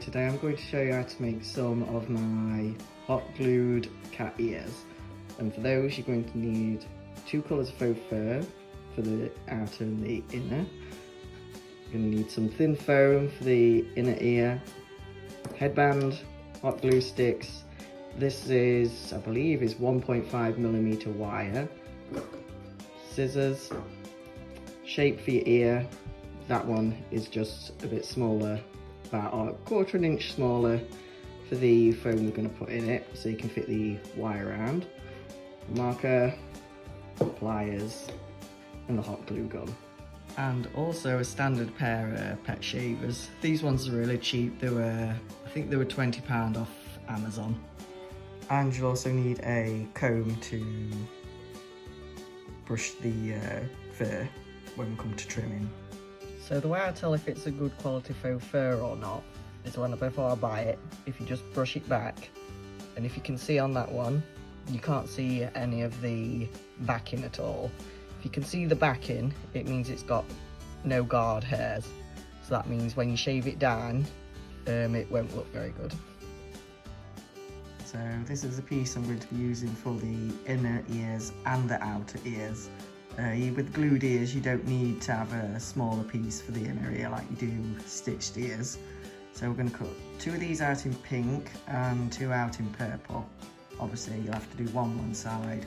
today I'm going to show you how to make some of my hot glued cat ears. And for those you're going to need two colours of faux fur for the outer and the inner. You're going to need some thin foam for the inner ear, headband, hot glue sticks. This is, I believe, is 1.5mm wire, scissors, shape for your ear. That one is just a bit smaller, about a quarter of an inch smaller for the foam we're going to put in it, so you can fit the wire around. Marker, pliers, and the hot glue gun. And also a standard pair of pet shavers. These ones are really cheap. They were, I think they were £20 off Amazon. And you'll also need a comb to brush the fur when we come to trimming. So the way I tell if it's a good quality faux fur or not is when before I buy it, if you just brush it back, and if you can see on that one, you can't see any of the backing at all. If you can see the backing, it means it's got no guard hairs. So that means when you shave it down, it won't look very good. So this is the piece I'm going to be using for the inner ears and the outer ears. With glued ears, you don't need to have a smaller piece for the inner ear like you do stitched ears. So we're going to cut two of these out in pink and two out in purple. Obviously you'll have to do one side,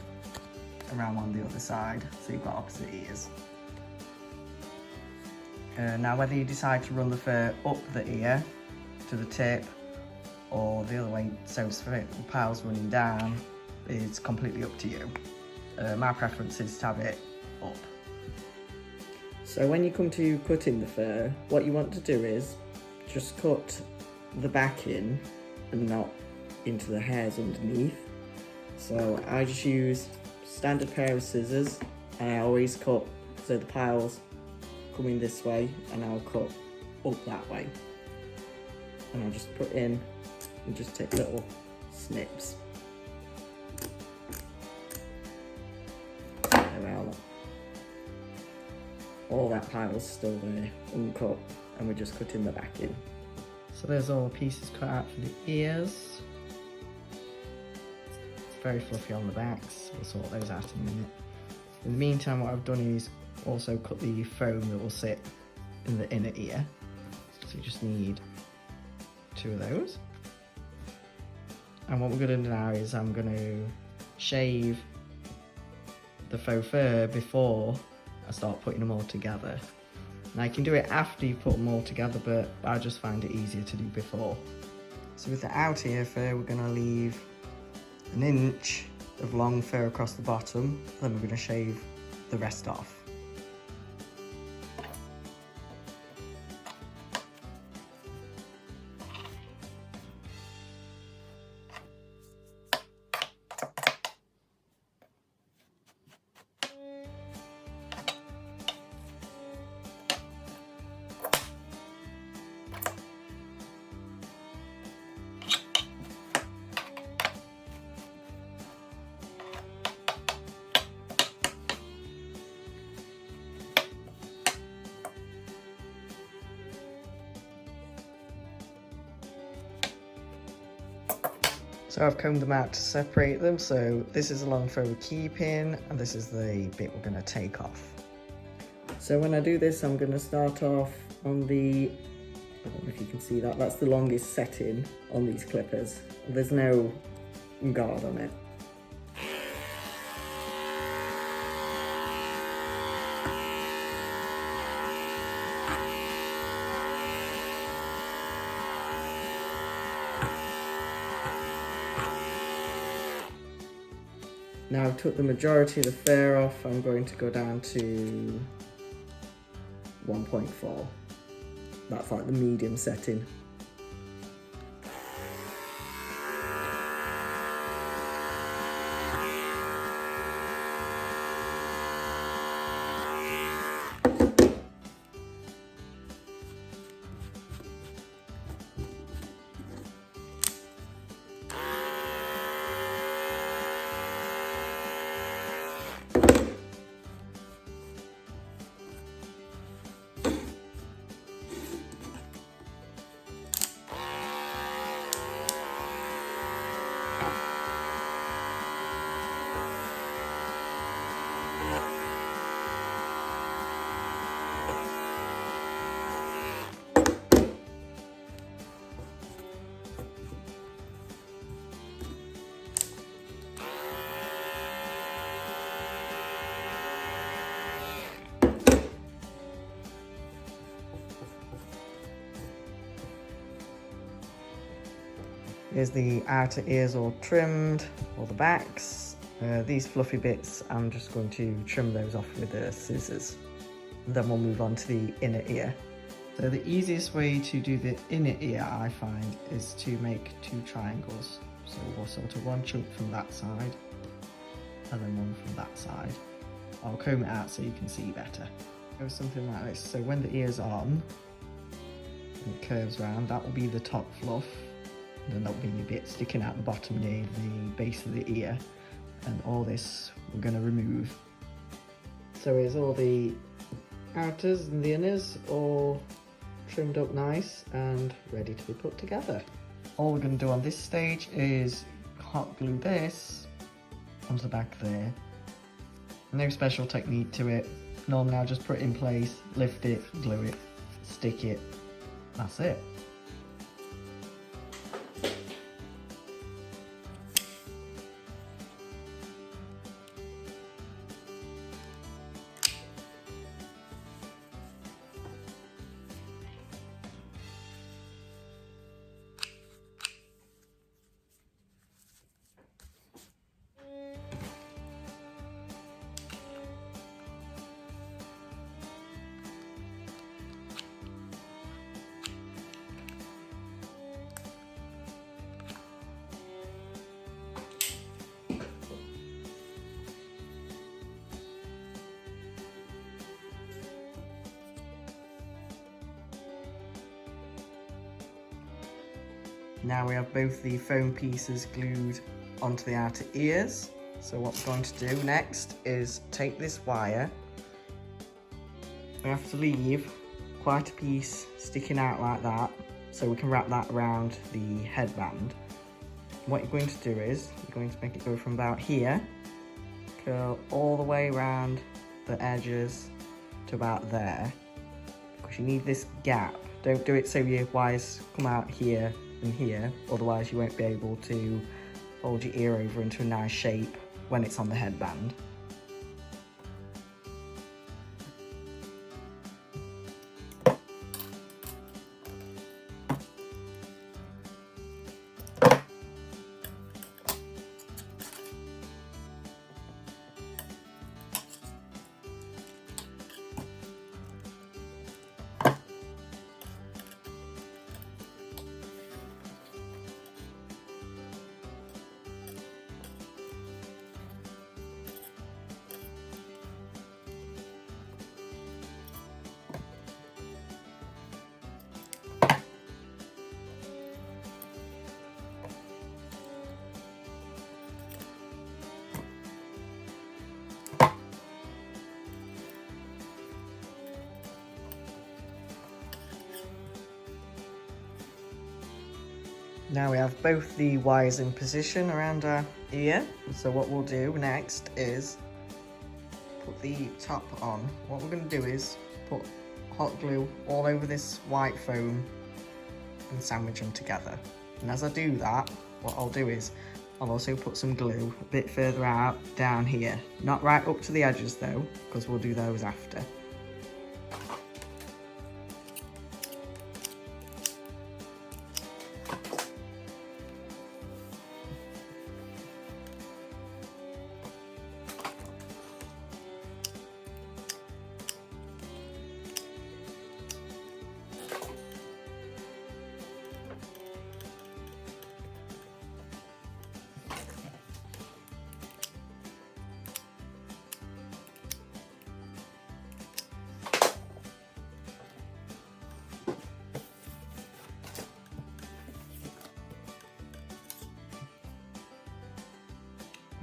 around one the other side, so you've got opposite ears. Now whether you decide to run the fur up the ear to the tip or the other way, so the pile's running down, it's completely up to you. My preference is to have it up. So when you come to cutting the fur, what you want to do is just cut the back in and not into the hairs underneath. So I just use standard pair of scissors, and I always cut so the piles come in this way, and I'll cut up that way. And I'll just put in and just take little snips around. All that pile's still there, uncut, and we're just cutting the back in. So there's all the pieces cut out for the ears. It's very fluffy on the backs, we'll sort those out in a minute. In the meantime, what I've done is also cut the foam that will sit in the inner ear. So you just need two of those. And what we're going to do now is I'm going to shave the faux fur before I start putting them all together. Now you can do it after you put them all together, but I just find it easier to do before. So with the out ear fur, we're going to leave an inch of long fur across the bottom, then we're going to shave the rest off. So I've combed them out to separate them, so this is the long fur we're keeping, and this is the bit we're going to take off. So when I do this, I'm going to start off on the, I don't know if you can see that, that's the longest setting on these clippers. There's no guard on it. Now I've took the majority of the fur off, I'm going to go down to 1.4. That's like the medium setting. Here's the outer ears all trimmed, all the backs. These fluffy bits, I'm just going to trim those off with the scissors. And then we'll move on to the inner ear. So the easiest way to do the inner ear, I find, is to make 2 triangles. So we'll sort of one chunk from that side, and then one from that side. I'll comb it out so you can see better. Go something like this. So when the ear's on, and it curves round, that will be the top fluff. And then there'll be a bit sticking out the bottom near the base of the ear. And all this we're going to remove. So here's all the outers and the inners all trimmed up nice and ready to be put together. All we're going to do on this stage is hot glue this onto the back there. No special technique to it. Normally I'll just put it in place, lift it, glue it, stick it. That's it. Now we have both the foam pieces glued onto the outer ears. So what we're going to do next is take this wire. We have to leave quite a piece sticking out like that, so we can wrap that around the headband. What you're going to do is, you're going to make it go from about here, curl all the way around the edges to about there, because you need this gap. Don't do it so your wires come out here and here, otherwise you won't be able to fold your ear over into a nice shape when it's on the headband. Now we have both the wires in position around our ear. So what we'll do next is put the top on. What we're going to do is put hot glue all over this white foam and sandwich them together. And as I do that, what I'll do is I'll also put some glue a bit further out down here. Not right up to the edges though, because we'll do those after.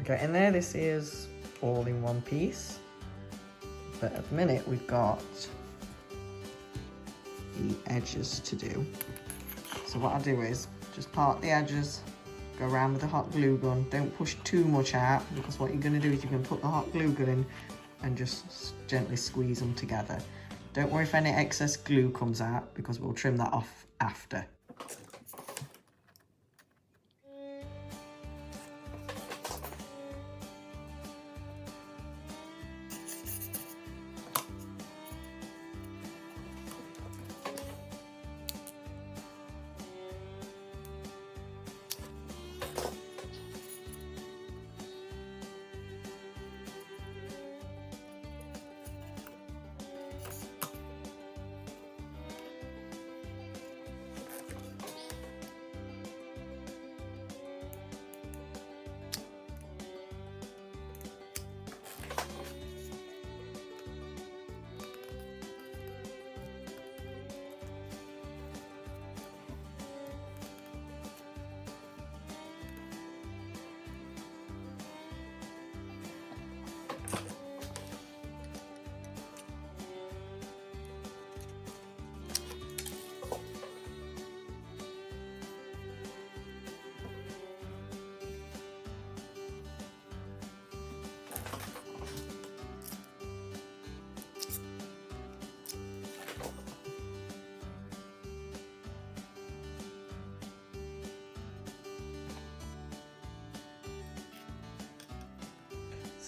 Okay, in there, this is all in one piece, but at the minute we've got the edges to do. So what I'll do is just part the edges, go around with the hot glue gun. Don't push too much out, because what you're going to do is you're going to put the hot glue gun in and just gently squeeze them together. Don't worry if any excess glue comes out, because we'll trim that off after.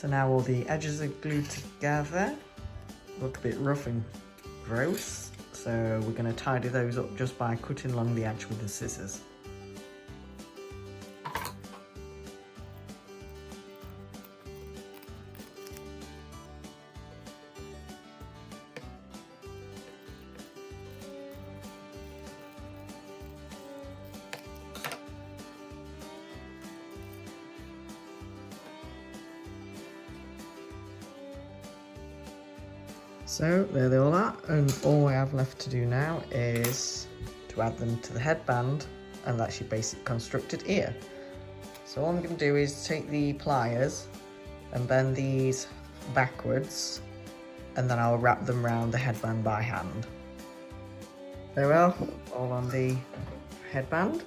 So now all the edges are glued together. Look a bit rough and gross. So we're going to tidy those up just by cutting along the edge with the scissors. So there they all are, and all I have left to do now is to add them to the headband, and that's your basic constructed ear. So all I'm going to do is take the pliers and bend these backwards, and then I'll wrap them around the headband by hand. Very well, all on the headband.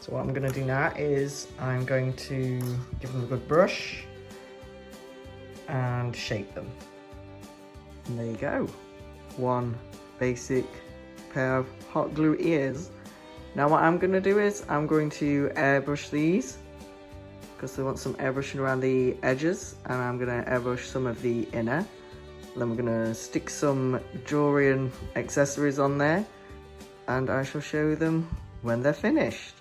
So what I'm going to do now is I'm going to give them a good brush and shape them. And there you go, one basic pair of hot glue ears. Now what I'm going to do is I'm going to airbrush these because I want some airbrushing around the edges, and I'm going to airbrush some of the inner. And then we're going to stick some jewellery and accessories on there, and I shall show them when they're finished.